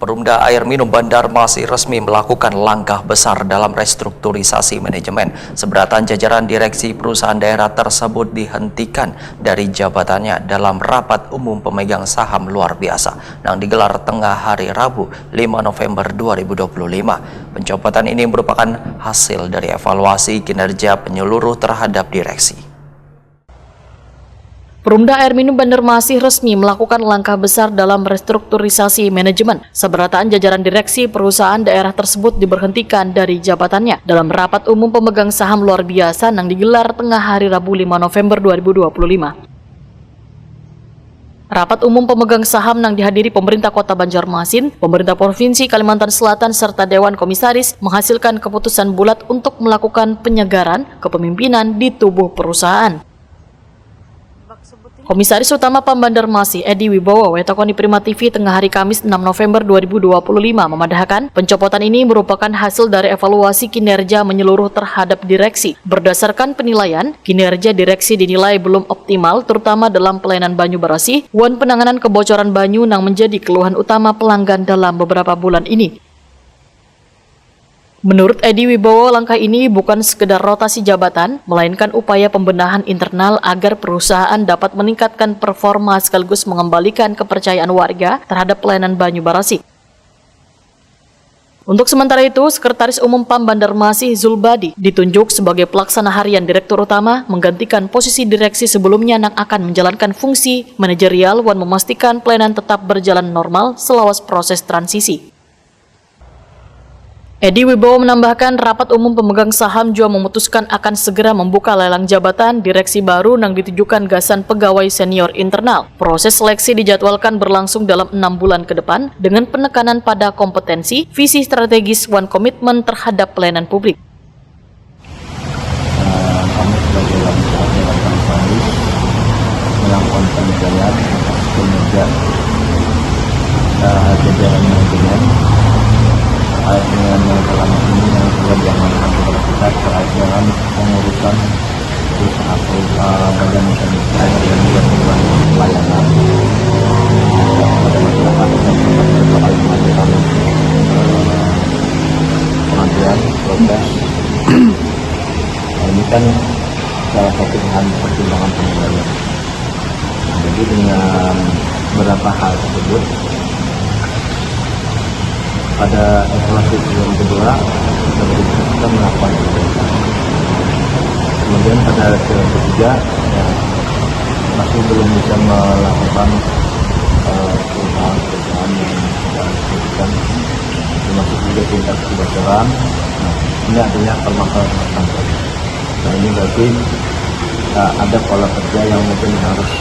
Perumda Air Minum Banjarmasin resmi melakukan langkah besar dalam restrukturisasi manajemen. Seberatan jajaran direksi perusahaan daerah tersebut dihentikan dari jabatannya dalam rapat umum pemegang saham luar biasa yang digelar tengah hari Rabu 5 November 2025. Pencopotan ini merupakan hasil dari evaluasi kinerja penyeluruh terhadap direksi. Perumda Air Minum Banjarmasin resmi melakukan langkah besar dalam restrukturisasi manajemen. Seberatan jajaran direksi perusahaan daerah tersebut diberhentikan dari jabatannya dalam rapat umum pemegang saham luar biasa yang digelar tengah hari Rabu 5 November 2025. Rapat umum pemegang saham yang dihadiri pemerintah Kota Banjarmasin, pemerintah Provinsi Kalimantan Selatan, serta Dewan Komisaris menghasilkan keputusan bulat untuk melakukan penyegaran kepemimpinan di tubuh perusahaan. Komisaris Utama PAM Banjarmasin Edi Wibowo wetakoni Prima TV tengah hari Kamis 6 November 2025 memadahkan pencopotan ini merupakan hasil dari evaluasi kinerja menyeluruh terhadap direksi. Berdasarkan penilaian, kinerja direksi dinilai belum optimal terutama dalam pelayanan banyu bersih dan penanganan kebocoran banyu yang menjadi keluhan utama pelanggan dalam beberapa bulan ini. Menurut Edi Wibowo, langkah ini bukan sekedar rotasi jabatan, melainkan upaya pembenahan internal agar perusahaan dapat meningkatkan performa sekaligus mengembalikan kepercayaan warga terhadap pelayanan banyu bersih. Untuk sementara itu, Sekretaris Umum PAM Banjarmasin Zulbadi ditunjuk sebagai pelaksana harian Direktur Utama menggantikan posisi direksi sebelumnya yang akan menjalankan fungsi manajerial dan memastikan pelayanan tetap berjalan normal selawas proses transisi. Edi Wibowo menambahkan rapat umum pemegang saham juga memutuskan akan segera membuka lelang jabatan direksi baru yang ditujukan gasan pegawai senior internal. Proses seleksi dijadwalkan berlangsung dalam 6 bulan ke depan dengan penekanan pada kompetensi, visi strategis, dan komitmen terhadap pelayanan publik. Kami sebagai melakukan penilaian atas kinerja jajaran manajemen dengan yang selama ini yang sudah diamankan kepada kita terkait dengan pengurusan perusahaan badan usaha dan juga pelayanan kepada masyarakat dan terkait dengan pengajuan proses. Ini kan salah satu bahan pertimbangan penilaian. Jadi dengan beberapa hal tersebut, pada evaluasi yang kedua kita melakukan perbaikan. Kemudian pada yang ketiga masih belum bisa melakukan perubahan yang kita lakukan, termasuk juga tingkat kebocoran. Ini artinya permasalahan. Nah, ini berarti ada pola kerja yang mungkin harus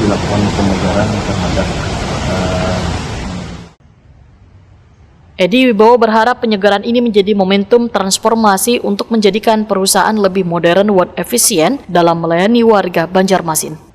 dilakukan penyegaran terhadap Edi Wibowo berharap penyegaran ini menjadi momentum transformasi untuk menjadikan perusahaan lebih modern dan efisien dalam melayani warga Banjarmasin.